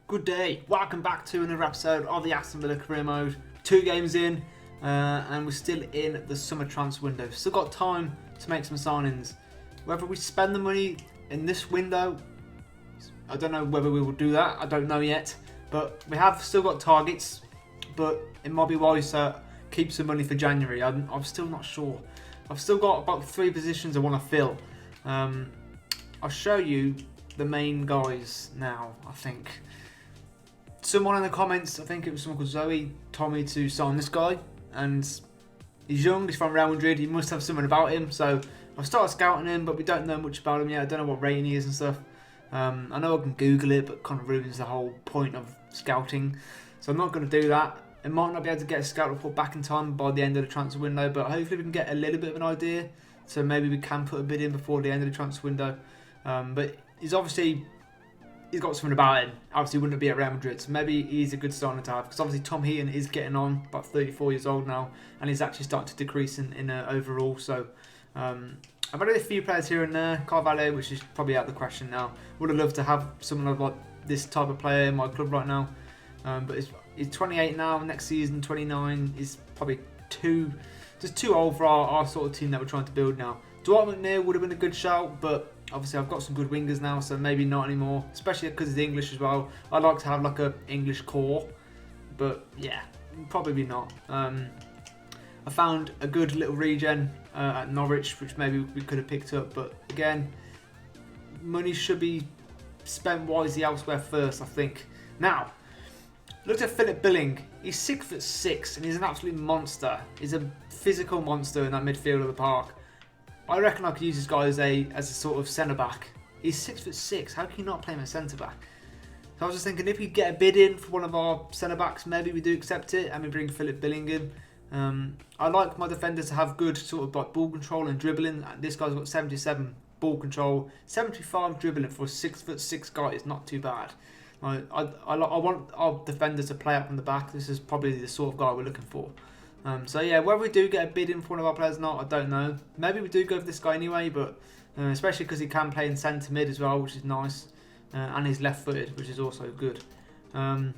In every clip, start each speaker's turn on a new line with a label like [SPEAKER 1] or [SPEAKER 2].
[SPEAKER 1] Good day, welcome back to another episode of the Aston Villa career mode. 2 games in, and we're still in the summer transfer window. Still got time to make some signings. Whether we spend the money in this window, I don't know whether we will do that, I don't know yet. But we have still got targets, but it might be wise to keep some money for January. I'm still not sure. I've still got about 3 positions I want to fill. I'll show you the main guys now, I think. Someone in the comments, I think it was someone called Zoe, told me to sign this guy, and he's young, he's from Real Madrid, he must have something about him, so I've started scouting him, but we don't know much about him yet. I don't know what rating he is and stuff. I know I can Google it, but it kind of ruins the whole point of scouting, so I'm not going to do that. I might not be able to get a scout report back in time by the end of the transfer window, but hopefully we can get a little bit of an idea, so maybe we can put a bid in before the end of the transfer window. But he's got something about him. Obviously, wouldn't be at Real Madrid, so maybe he's a good starter to have. Because obviously, Tom Heaton is getting on, about 34 years old now, and he's actually starting to decrease in overall. So, I've added a few players here and there. Carvalho, which is probably out of the question now. Would have loved to have someone like this type of player in my club right now. But he's 28 now. Next season, 29. He's probably too old for our sort of team that we're trying to build now. Dwight McNeil would have been a good shout, but obviously I've got some good wingers now, so maybe not anymore, especially because he's English as well. I'd like to have like a English core, but yeah, probably not. I found a good little regen at Norwich, which maybe we could have picked up, but again, money should be spent wisely elsewhere first, I think. Now, look at Philip Billing. He's 6'6", and he's an absolute monster. He's a physical monster in that midfield of the park. I reckon I could use this guy as a sort of centre back. He's 6'6". How can you not play him as centre back? So I was just thinking, if we get a bid in for one of our centre backs, maybe we do accept it and we bring Philip Billing in. I like my defenders to have good sort of like ball control and dribbling. This guy's got 77 ball control, 75 dribbling for a 6'6" guy. It's not too bad. I want our defenders to play up from the back. This is probably the sort of guy we're looking for. So yeah, whether we do get a bid in for one of our players or not, I don't know. Maybe we do go for this guy anyway, but especially because he can play in centre mid as well, which is nice, and he's left-footed, which is also good. And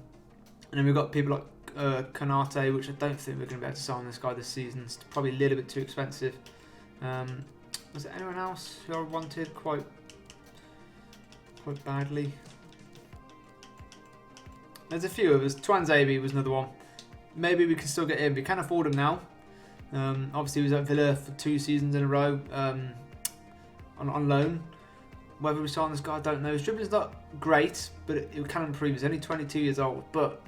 [SPEAKER 1] then we've got people like Kanate, which I don't think we're going to be able to sign this guy this season. It's probably a little bit too expensive. Was there anyone else who I wanted quite badly? There's a few of us. Twanzebe was another one. Maybe we can still get him. We can afford him now. Obviously, he was at Villa for 2 seasons in a row on loan. Whether we sign this guy, I don't know. His dribbling's not great, but it can improve. He's only 22 years old, but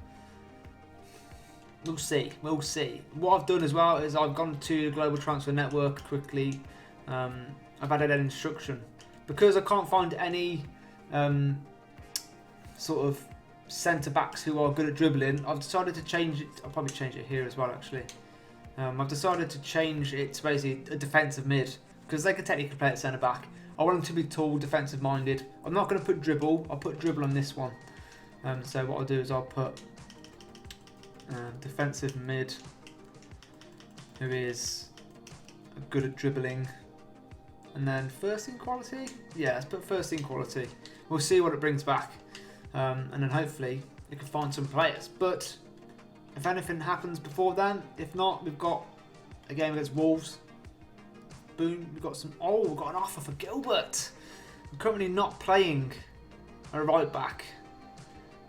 [SPEAKER 1] we'll see. We'll see. What I've done as well is I've gone to the Global Transfer Network quickly. I've added an instruction. Because I can't find any sort of centre-backs who are good at dribbling, I've decided to change it. I'll probably change it here as well, actually. I've decided to change it to basically a defensive mid, because they can technically play at centre-back. I want them to be tall, defensive-minded. I'm not going to put dribble. I'll put dribble on this one. So what I'll do is I'll put defensive mid, who is good at dribbling. And then first in quality? Yeah, let's put first in quality. We'll see what it brings back. And then hopefully we can find some players. But if anything happens before then, if not, we've got a game against Wolves. Boom, we've got we've got an offer for Gilbert. I'm currently not playing a right back.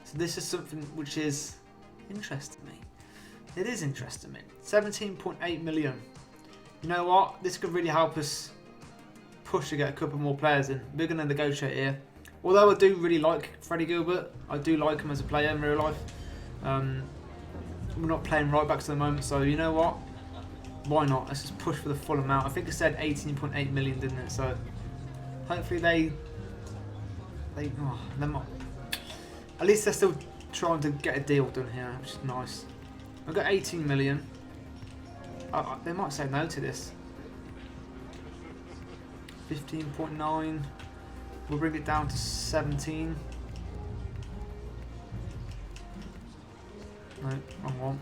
[SPEAKER 1] So this is something which is interesting me. It is interesting me. 17.8 million. You know what? This could really help us push to get a couple more players in. We're going to negotiate here. Although I do really like Freddie Gilbert, I do like him as a player in real life. We're not playing right backs at the moment, so you know what? Why not? Let's just push for the full amount. I think it said 18.8 million, didn't it? So hopefully they might. At least they're still trying to get a deal done here, which is nice. I've got 18 million. They might say no to this. 15.9. We'll bring it down to 17. No, wrong one.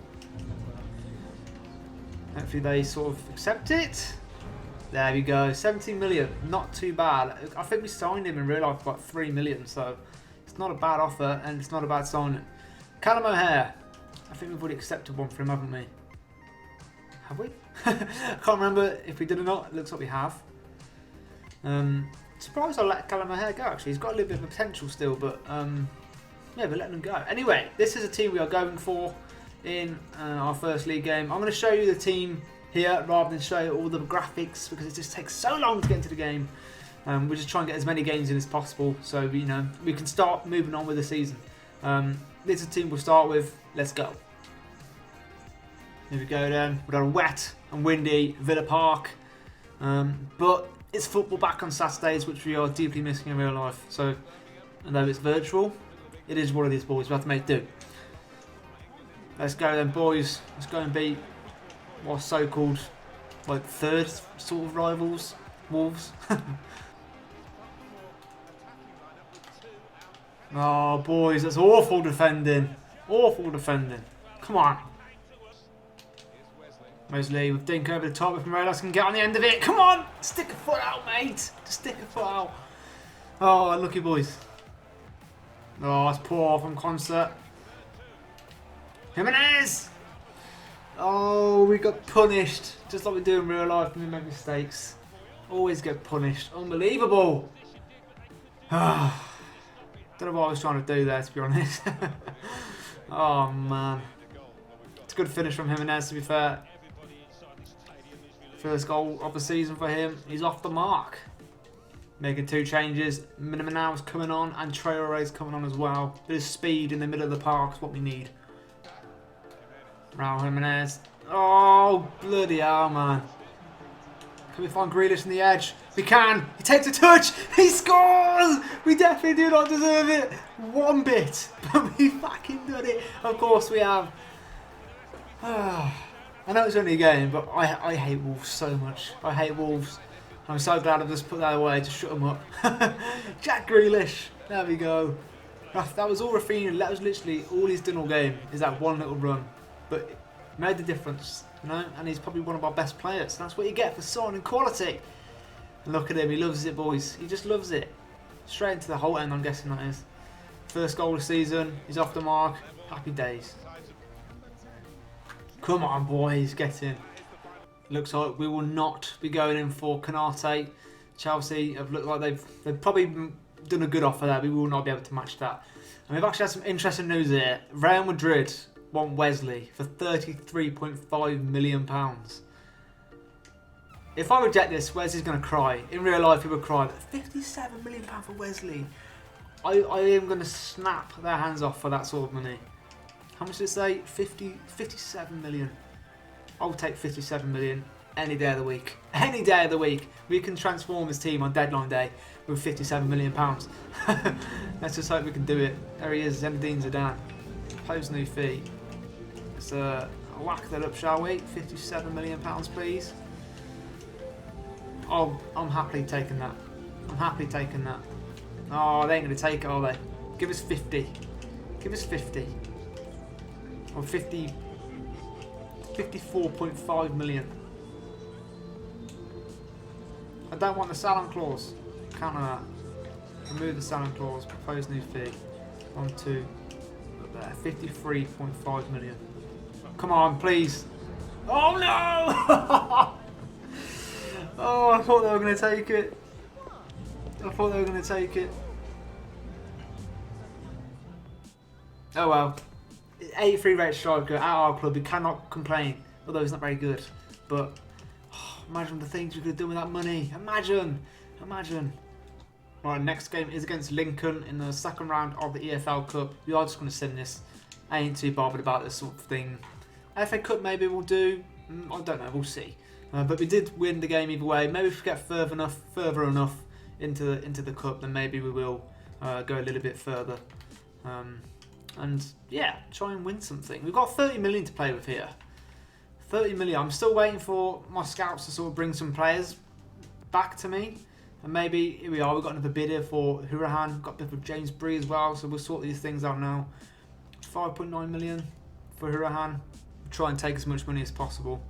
[SPEAKER 1] Hopefully they sort of accept it. There we go, 17 million, not too bad. I think we signed him in real life for about 3 million, so It's not a bad offer, and it's not a bad signing. Callum O'Hare. I think we've already accepted one for him, haven't we? Have we? I can't remember if we did or not. It looks like we have. Surprised I let Callum O'Hare go, actually. He's got a little bit of potential still, but yeah, we're letting him go. Anyway, this is a team we are going for in our first league game. I'm going to show you the team here rather than show you all the graphics because it just takes so long to get into the game. We're just trying to get as many games in as possible so we can start moving on with the season. This is the team we'll start with. Let's go. Here we go then. We've got a wet and windy Villa Park. But it's football back on Saturdays, which we are deeply missing in real life. So, although it's virtual, it is what it is, boys. We have to make do. Let's go then, boys. Let's go and beat what's so-called like third sort of rivals, Wolves. Oh, boys, that's awful defending. Awful defending. Come on. Wesley with Dink over the top. If Morelos can get on the end of it. Come on! Stick a foot out, mate. Just stick a foot out. Oh, lucky boys. Oh, that's poor from Concert. Jimenez! Oh, we got punished. Just like we do in real life when we make mistakes. Always get punished. Unbelievable. Don't know what I was trying to do there, to be honest. Oh, man. It's a good finish from Jimenez, to be fair. First goal of the season for him. He's off the mark. Making 2 changes. Minamino's coming on and Traore's coming on as well. Bit of speed in the middle of the park is what we need. Raul Jimenez. Oh, bloody hell, man. Can we find Grealish on the edge? We can. He takes a touch. He scores. We definitely do not deserve it. One bit. But we fucking done it. Of course we have. I know it's only a game, but I hate Wolves so much. I hate Wolves. I'm so glad I've just put that away to shut them up. Jack Grealish. There we go. That was all Rafinha. That was literally all he's done all game is that one little run. But it made the difference, you know, and he's probably one of our best players. That's what you get for signing quality. And look at him. He loves it, boys. He just loves it. Straight into the whole end, I'm guessing that is. First goal of the season. He's off the mark. Happy days. Come on, boys, get in. Looks like we will not be going in for Canate. Chelsea have looked like they've probably done a good offer there. We will not be able to match that. And we've actually had some interesting news here. Real Madrid want Wesley for £33.5 million. If I reject this, Wesley's going to cry. In real life, he would cry. But £57 million for Wesley. I am going to snap their hands off for that sort of money. How much did it say? 57 million. I'll take 57 million any day of the week. Any day of the week. We can transform this team on deadline day with £57 million. Let's just hope we can do it. There he is, Zinedine Zidane. Pose new fee. Let's whack that up, shall we? £57 million, please. Oh, I'm happily taking that. I'm happily taking that. Oh, they ain't going to take it, are they? Give us 50. Give us 50. Or 54.5 million. I don't want the Salon clause. Counter that. Remove the Salon clause. Propose new fee. 1, 2. Look there. 53.5 million. Come on, please. Oh no! Oh, I thought they were going to take it. I thought they were going to take it. Oh well. 83 rated striker at our club, we cannot complain, although he's not very good. But imagine the things we could do with that money. Imagine. Right, next game is against Lincoln in the second round of the EFL Cup. We are just going to sim this. I ain't too bothered about this sort of thing. FA Cup maybe we'll do. I don't know. We'll see. But we did win the game either way. Maybe if we get further enough into the cup, then maybe we will go a little bit further. And yeah, try and win something. We've got 30 million to play with here. 30 million. I'm still waiting for my scouts to sort of bring some players back to me. And maybe, here we are, we've got another bidder for Hurahan. We've got a bid for James Bree as well, so we'll sort these things out now. 5.9 million for Hurahan. Try and take as much money as possible.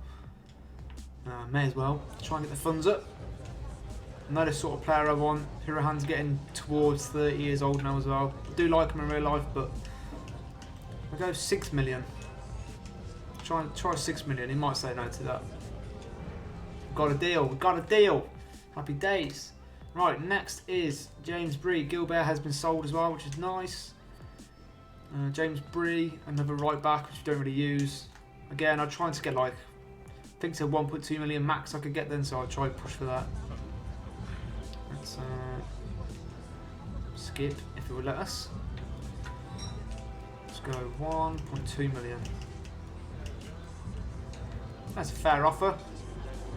[SPEAKER 1] May as well. Try and get the funds up. Another sort of player I want. Hirahan's getting towards 30 years old now as well. I do like him in real life, but I'll go 6 million. Try 6 million. He might say no to that. We've got a deal. We've got a deal. Happy days. Right, next is James Bree. Gilbert has been sold as well, which is nice. James Bree, another right back, which we don't really use. Again, I'm trying to get like, I think it's a 1.2 million max I could get then, so I'll try to push for that. Let's skip if it would let us. Let's go 1.2 million. That's a fair offer.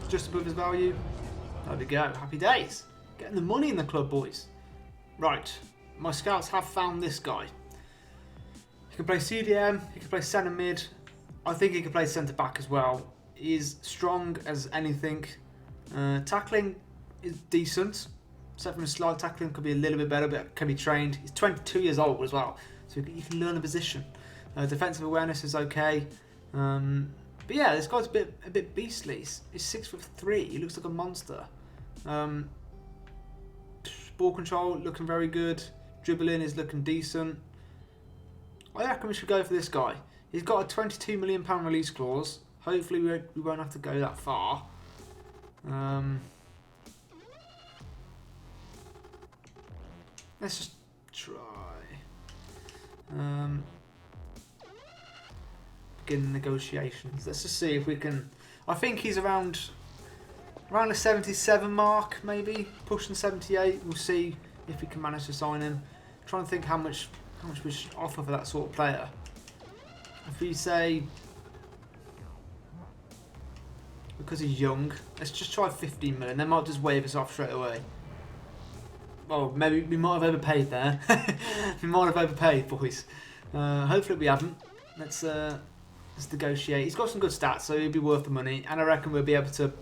[SPEAKER 1] Just above his value. There we go. Happy days. Getting the money in the club, boys. Right. My scouts have found this guy. He can play CDM. He can play centre mid. I think he can play centre back as well. He's strong as anything. Tackling is decent. Except from his slide tackling could be a little bit better, but can be trained. He's 22 years old as well, so you can learn a position. Defensive awareness is okay. But yeah, this guy's a bit beastly. He's 6'3". He looks like a monster. Ball control looking very good. Dribbling is looking decent. I reckon we should go for this guy. He's got a £22 million release clause. Hopefully we won't have to go that far. Let's just try. Begin negotiations. Let's just see if we can. I think he's around the 77 mark, maybe pushing 78. We'll see if we can manage to sign him. Trying to think how much we should offer for that sort of player. If we say, because he's young, let's just try 15 million. They might just wave us off straight away. Well, maybe we might have overpaid there. We might have overpaid, boys. Hopefully we haven't. Let's negotiate. He's got some good stats, so he'll be worth the money. And I reckon we'll be able to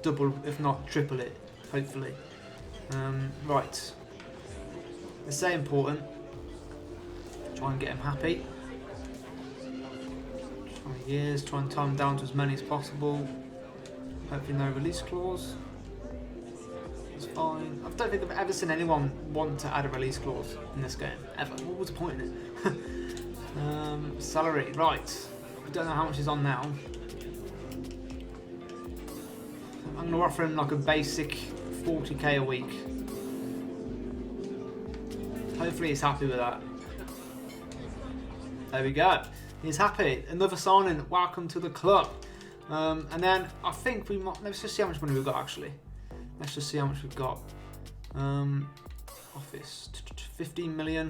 [SPEAKER 1] double, if not triple it, hopefully. Right. Let's say important. Try and get him happy. 20 years, try and time him down to as many as possible. Hopefully no release clause. It's fine. I don't think I've ever seen anyone want to add a release clause in this game, ever. What was the point in it? Salary, right. I don't know how much he's on now. I'm going to offer him like a basic 40k a week. Hopefully he's happy with that. There we go. He's happy. Another signing. Welcome to the club. And then I think we might. Let's just see how much money we've got actually. Let's just see how much we've got. Office 15 million.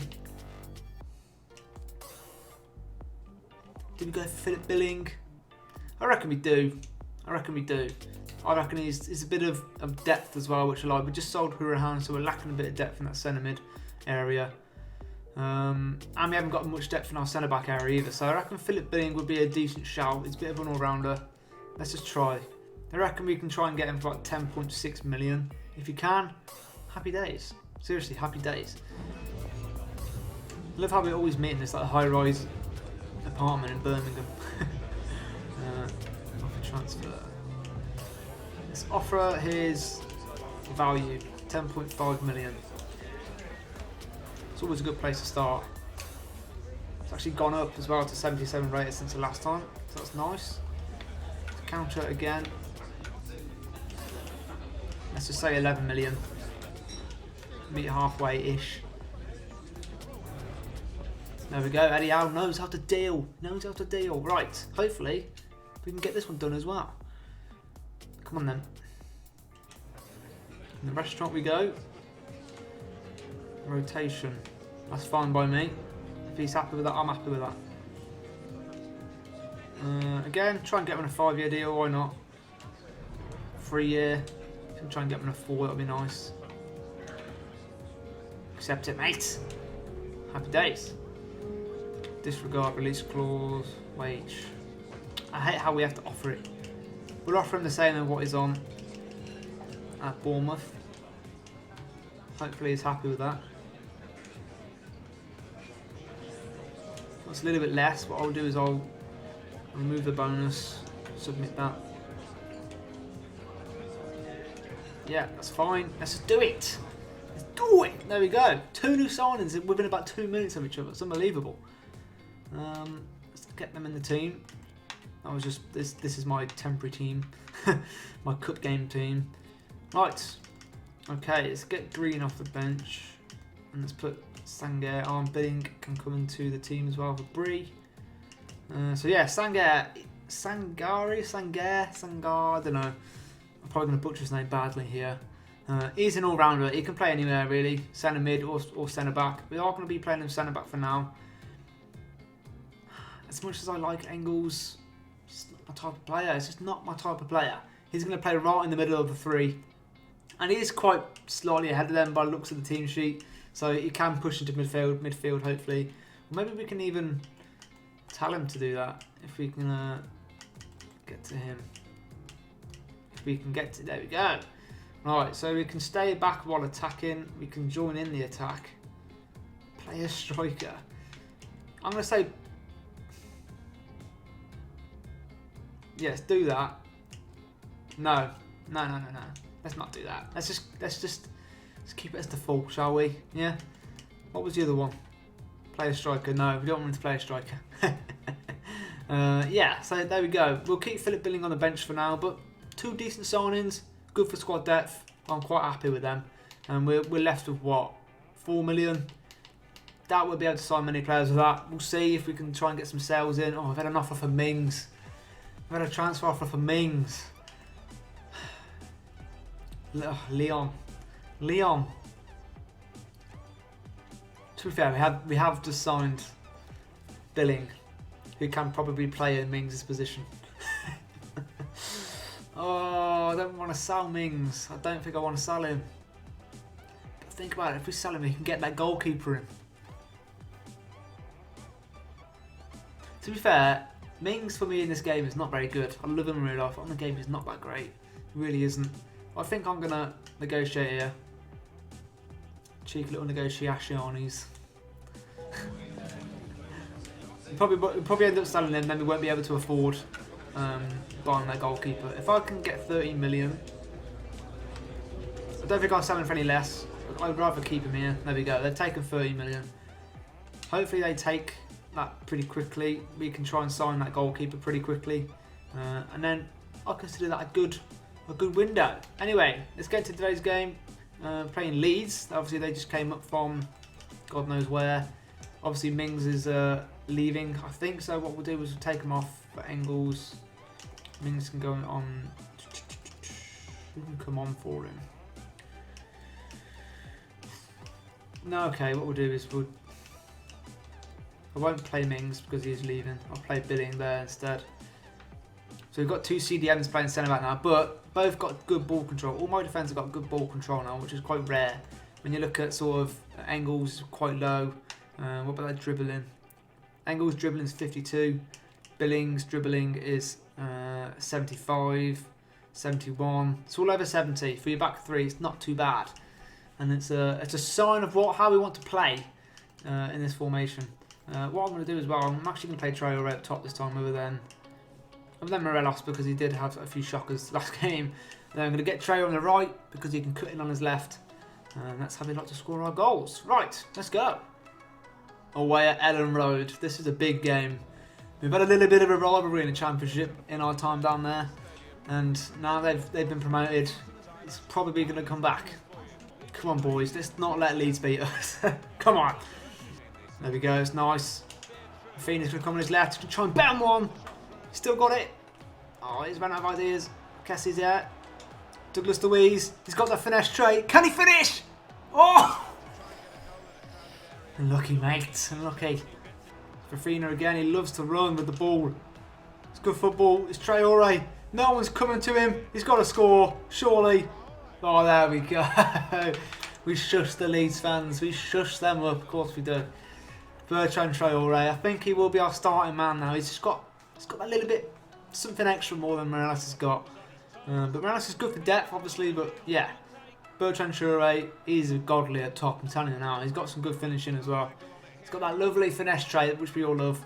[SPEAKER 1] Did we go for Philip Billing? I reckon we do. I reckon he's a bit of depth as well, which I like. We just sold Hurahan, so we're lacking a bit of depth in that centre mid area. And we haven't got much depth in our centre back area either, so I reckon Philip Billing would be a decent shout. He's a bit of an all-rounder. Let's just try. I reckon we can try and get him for like 10.6 million. If you can, happy days. Seriously, happy days. I love how we always meet in this like high-rise apartment in Birmingham. Offer transfer. Let's offer his value, 10.5 million. It's always a good place to start. It's actually gone up as well to 77 rated since the last time, so that's nice. Let's counter it again. Let's just say 11 million. Meet halfway-ish. There we go. Eddie Howe knows how to deal. Right. Hopefully, we can get this one done as well. Come on then. In the restaurant we go. Rotation. That's fine by me. If he's happy with that, I'm happy with that. Again, try and get him in a 5-year deal. Why not? 3-year. Try and get him in a 4. That'll be nice. Accept it, mate. Happy days. Disregard release clause. Wage. I hate how we have to offer it. We'll offer him the same as what he's on at Bournemouth. Hopefully he's happy with that. It's a little bit less. What I'll do is I'll remove the bonus, submit that. Yeah, that's fine. Let's just do it. Let's do it. There we go. 2 new signings within about 2 minutes of each other. It's unbelievable. Let's get them in the team. I was just this is my temporary team, my cup game team. Right. Okay, let's get Green off the bench, and let's put Sangaré on. Billing can come into the team as well for Bree. So yeah, Sangaré, I don't know. I'm probably going to butcher his name badly here. He's an all-rounder. He can play anywhere really, centre mid or centre back. We are going to be playing him centre back for now. As much as I like Engels, it's not my type of player. It's just not my type of player. He's going to play right in the middle of the three. And he is quite slightly ahead of them by the looks of the team sheet. So he can push into midfield hopefully. Or maybe we can even tell him to do that. If we can get to him. If we can get to... There we go. Right, so we can stay back while attacking. We can join in the attack. Play a striker. I'm going to say... Yes, do that. No. Let's not do that. Let's just keep it as default, shall we? Yeah. What was the other one? Play a striker. No, we don't want him to play a striker. Yeah. So there we go. We'll keep Philip Billing on the bench for now, but 2 decent signings, good for squad depth. I'm quite happy with them, and we're left with what, 4 million. Doubt we'll be able to sign many players with that. We'll see if we can try and get some sales in. Oh, I've had an offer for Mings. I've had a transfer offer for Mings. Leon. To be fair, we have just signed Billing, who can probably play in Mings' position. Oh, I don't want to sell Mings. I don't think I want to sell him. But think about it. If we sell him, we can get that goalkeeper in. To be fair, Mings for me in this game is not very good. I love him in real life. On the game, he's not that great. He really isn't. I think I'm going to negotiate here. Cheeky little negotiations. We'll probably end up selling him, then we won't be able to afford buying that goalkeeper. If I can get 13 million, I don't think I'll sell him for any less. I'd rather keep him here. There we go. They've taken 30 million. Hopefully they take that pretty quickly. We can try and sign that goalkeeper pretty quickly, and then I consider that a good window. Anyway, let's get to today's game. Playing Leeds. Obviously, they just came up from God knows where. Obviously, Mings is leaving, I think. So what we'll do is we'll take him off for Engels. Mings can go on. Who can come on for him? No, okay. What we'll do is I won't play Mings because he's leaving. I'll play Billing there instead. So we've got 2 CDMs playing centre back now, but both got good ball control. All my defenders have got good ball control now, which is quite rare. When you look at sort of Engels, quite low. What about that dribbling? Engels' dribbling is 52. Billing's dribbling is 75, 71. It's all over 70. For your back 3, it's not too bad. And it's a sign of how we want to play in this formation. What I'm going to do as well, I'm actually going to play Traore up top this time other than Morelos, because he did have a few shockers last game. And then I'm going to get Traore on the right because he can cut in on his left. And that's how we like to score our goals. Right, let's go. Away at Ellen Road. This is a big game. We've had a little bit of a rivalry in the Championship in our time down there. And now they've been promoted. It's probably going to come back. Come on, boys. Let's not let Leeds beat us. Come on. There we go. It's nice. Phoenix going to come on his left. He's going to try and bam one. Still got it. Oh, he's run out of ideas. Kessie's there. Douglas Luiz. He's got that finesse trait. Can he finish? Oh! Unlucky, mate. Unlucky. Fafina again. He loves to run with the ball. It's good football. It's Traore. No one's coming to him. He's got to score. Surely. Oh, there we go. We shush the Leeds fans. We shush them up. Of course we do. Bertrand Traore. I think he will be our starting man now. He's got that little bit, something extra more than Morelos has got. But Morelos is good for depth, obviously. But yeah, Bertrand Traore, he's godly at top. I'm telling you now. He's got some good finishing as well. He's got that lovely finesse trait, which we all love.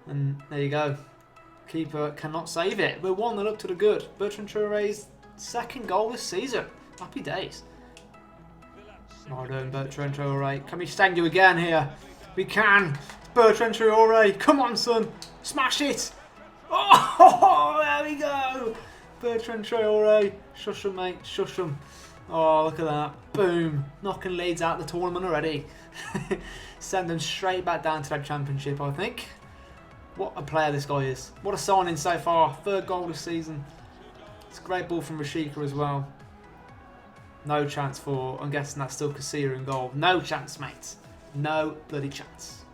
[SPEAKER 1] And there you go. Keeper cannot save it. We're 1-0 up to the good. Bertrand Traore's second goal this season. Happy days. Well done, Bertrand Traore. Can we stand you again here? We can. Bertrand Traore. Come on, son. Smash it. Oh, there we go. Bertrand Traore. Shush him, mate. Shush him. Oh, look at that. Boom. Knocking Leeds out the tournament already. Send them straight back down to that championship, I think. What a player this guy is. What a signing so far. 3rd goal this season. It's a great ball from Rashika as well. No chance for, I'm guessing that's still Casilla in goal. No chance, mate. No bloody chance.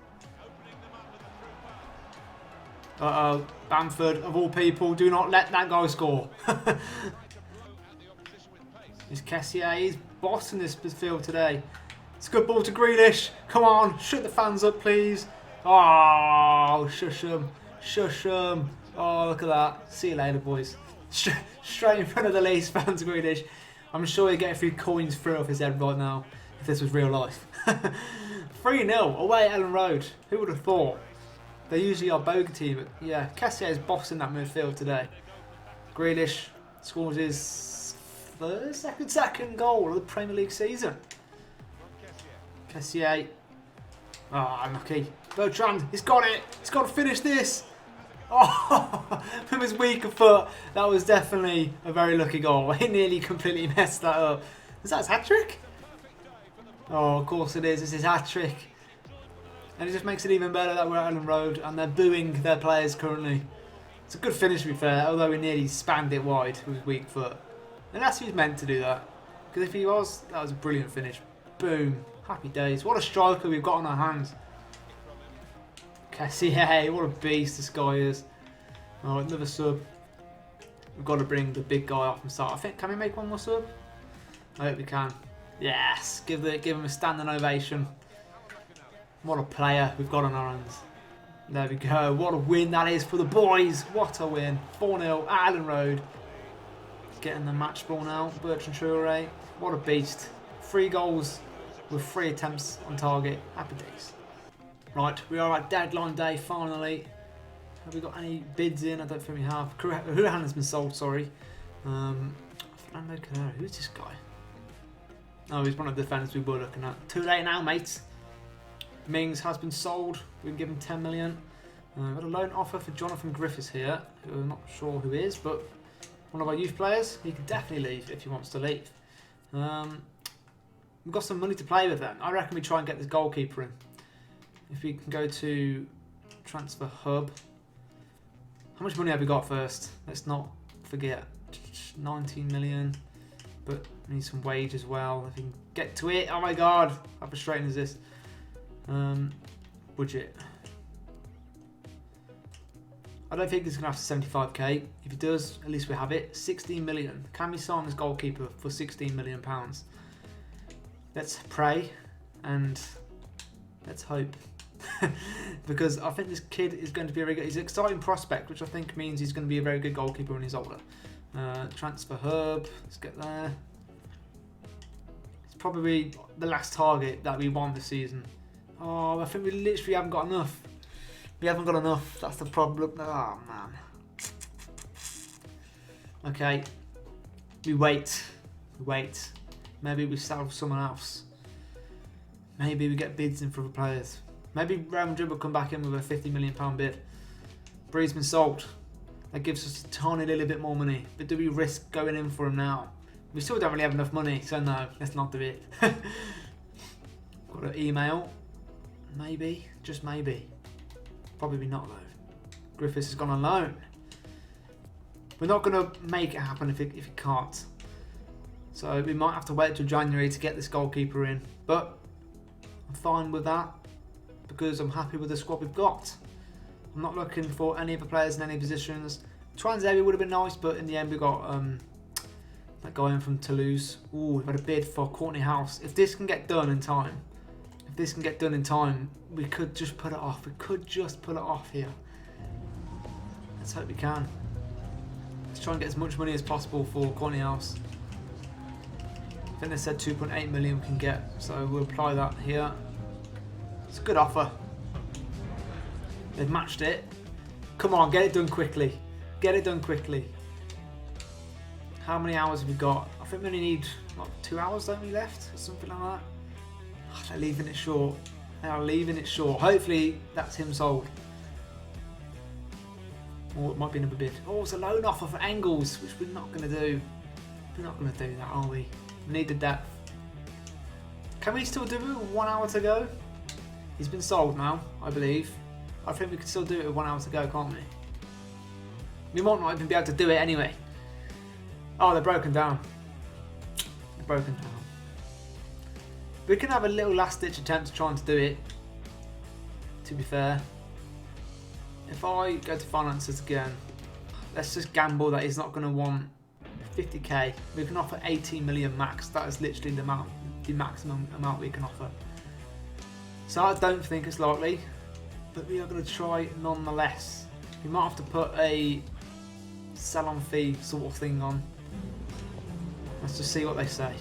[SPEAKER 1] Uh-oh. Bamford, of all people, do not let that guy score. Is Kessier, he's bossing this field today. It's a good ball to Grealish. Come on, shut the fans up, please. Oh, shush them. Shush them. Oh, look at that. See you later, boys. Straight in front of the Leeds fans, Grealish. I'm sure he'd get a few coins through off his head right now if this was real life. 3-0 away at Ellen Road. Who would have thought? They usually are bogey, but yeah, Kessier is bossing that midfield today. Grealish scores his second goal of the Premier League season. Kessier. Oh, unlucky. Bertrand, he's got it. He's got to finish this. Oh, from his weaker foot. That was definitely a very lucky goal. He nearly completely messed that up. Is that his hat-trick? Oh, of course it is. It's his hat-trick. And it just makes it even better that we're at Ellen Road and they're booing their players currently. It's a good finish, to be fair, although he nearly spanned it wide with his weak foot. Unless he was meant to do that. Because if he was, that was a brilliant finish. Boom. Happy days. What a striker we've got on our hands. Kessier, what a beast this guy is. Oh, another sub. We've got to bring the big guy off and start. I think, can we make one more sub? I hope we can. Yes, give him a standing ovation. What a player we've got on our hands. There we go. What a win that is for the boys. What a win. 4-0 at Ellen Road. Getting the match ball now. Bertrand Traore. What a beast. 3 goals with 3 attempts on target. Happy days. Right, we are at deadline day finally. Have we got any bids in? I don't think we have. Hurahan has been sold, sorry. Fernando Carrera. Who's this guy? Oh, he's one of the defenders we were looking at. Too late now, mates. Mings has been sold. We can give him 10 million. We've got a loan offer for Jonathan Griffiths here, who I'm not sure who is, but one of our youth players. He could definitely leave if he wants to leave. We've got some money to play with then. I reckon we try and get this goalkeeper in. If we can go to transfer hub. How much money have we got first? Let's not forget. 19 million. But we need some wage as well. If we can get to it. Oh my god. How frustrating is this? Budget. I don't think he's going to have to 75k. If he does, at least we have it. 16 million. Can we sign this goalkeeper for 16 million pounds? Let's pray and let's hope. Because I think this kid is going to be a very good, he's an exciting prospect, which I think means he's going to be a very good goalkeeper when he's older. Transfer hub, let's get there. It's probably the last target that we won this season. Oh, I think we literally haven't got enough. We haven't got enough, that's the problem. Oh man. Okay, we wait. Maybe we sell someone else. Maybe we get bids in for other players. Maybe Real Madrid will come back in with a £50 million bid. Bree's been sold. That gives us a tiny little bit more money. But do we risk going in for him now? We still don't really have enough money, so no, let's not do it. Got an email. Maybe, just maybe. Probably not though. Griffiths has gone on loan. We're not going to make it happen if he can't. So we might have to wait till January to get this goalkeeper in. But I'm fine with that because I'm happy with the squad we've got. I'm not looking for any other players in any positions. Twanzeri would have been nice, but in the end we got that guy in from Toulouse. Ooh, we've had a bid for Courtney House. If this can get done in time, we could just put it off. We could just put it off here. Let's hope we can. Let's try and get as much money as possible for Courtney House. I think they said 2.8 million we can get, so we'll apply that here. It's a good offer. They've matched it. Come on, get it done quickly. Get it done quickly. How many hours have we got? I think we only need like 2 hours, don't we, left? Or something like that. Oh, they're leaving it short. They are leaving it short. Hopefully that's him sold. Or it might be another bid. Oh, it's a loan offer for Engels, which we're not going to do. We're not going to do that, are we? We need the depth. Can we still do it with 1 hour to go? He's been sold now, I believe. I think we can still do it with 1 hour to go, can't we? We might not even be able to do it anyway. Oh, they're broken down. They're broken down. We can have a little last-ditch attempt to trying to do it, to be fair. If I go to finances again, let's just gamble that he's not going to want 50k. We can offer 18 million max. That is literally the maximum amount we can offer. So I don't think it's likely, but we are going to try nonetheless. We might have to put a sell-on fee sort of thing on. Let's just see what they say.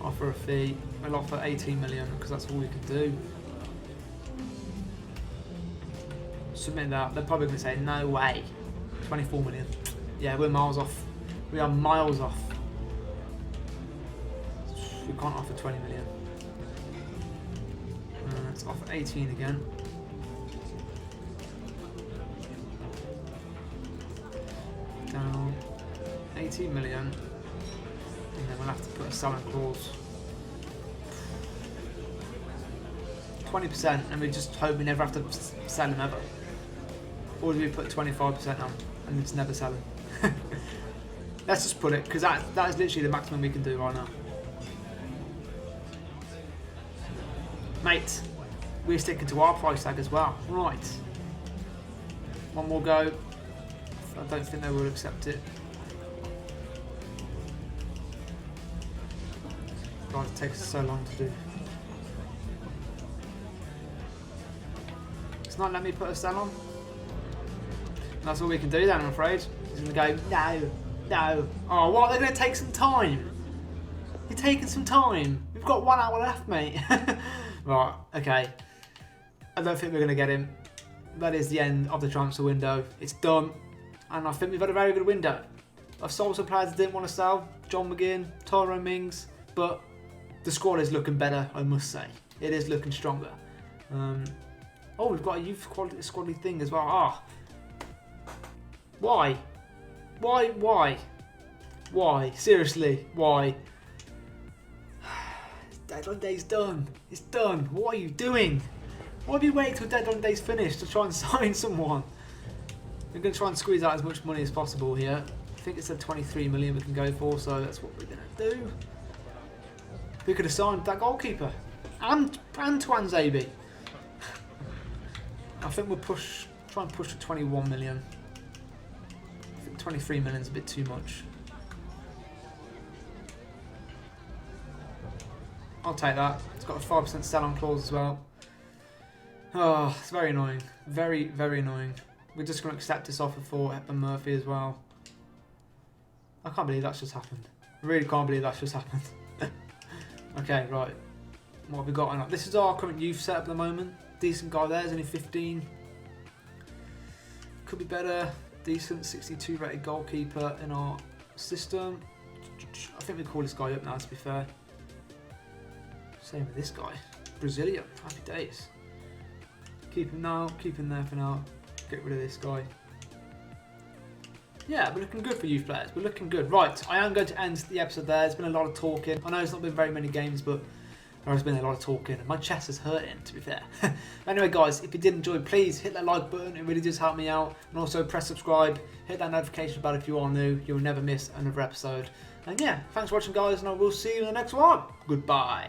[SPEAKER 1] Offer a fee. We'll offer 18 million because that's all we can do. Submit that. They're probably going to say no way. 24 million. Yeah, we're miles off. We are miles off. We can't offer 20 million. Let's offer 18 again. Down 18 million. And then we'll have to put a selling clause. 20%, and we just hope we never have to sell him ever. Or do we put 25% on and it's never selling? Let's just put it, because that is literally the maximum we can do right now. Mate, we're sticking to our price tag as well. Right. One more go. I don't think they will accept it. God, it takes so long to do. It's not letting me put a sell on. And that's all we can do then, I'm afraid. He's going to go, no, no. Oh, what? They're going to take some time. You're taking some time. We've got 1 hour left, mate. Right, okay. I don't think we're going to get him. That is the end of the transfer window. It's done. And I think we've had a very good window. I've sold some players that didn't want to sell. John McGinn, Tyrone Mings. But the squad is looking better, I must say. It is looking stronger. Oh, we've got a youth squadly thing as well. Ah. Why? Why? Why? Seriously, why? Deadline day's done. It's done. What are you doing? Why have you waited till deadline day's finished to try and sign someone? We're going to try and squeeze out as much money as possible here. I think it's a 23 million we can go for, so that's what we're going to do. We could have signed that goalkeeper. And Twanzebe. I think we'll try and push to 21 million. I think 23 million is a bit too much. I'll take that. It's got a 5% sell-on clause as well. Oh, it's very annoying. Very, very annoying. We're just going to accept this offer for Hepburn Murphy as well. I can't believe that's just happened. I really can't believe that's just happened. Okay, right. What have we got on? This is our current youth setup at the moment. Decent guy there, he's only 15. Could be better. Decent 62 rated goalkeeper in our system. I think we call this guy up now, to be fair. Same with this guy. Brazilian, happy days. Keep him now, keep him there for now. Get rid of this guy. Yeah, we're looking good for youth players. We're looking good. Right, I am going to end the episode there. There's been a lot of talking. I know it's not been very many games, but there has been a lot of talking. My chest is hurting, to be fair. Anyway, guys, if you did enjoy, please hit that like button. It really does help me out. And also press subscribe. Hit that notification bell if you are new. You'll never miss another episode. And yeah, thanks for watching, guys, and I will see you in the next one. Goodbye.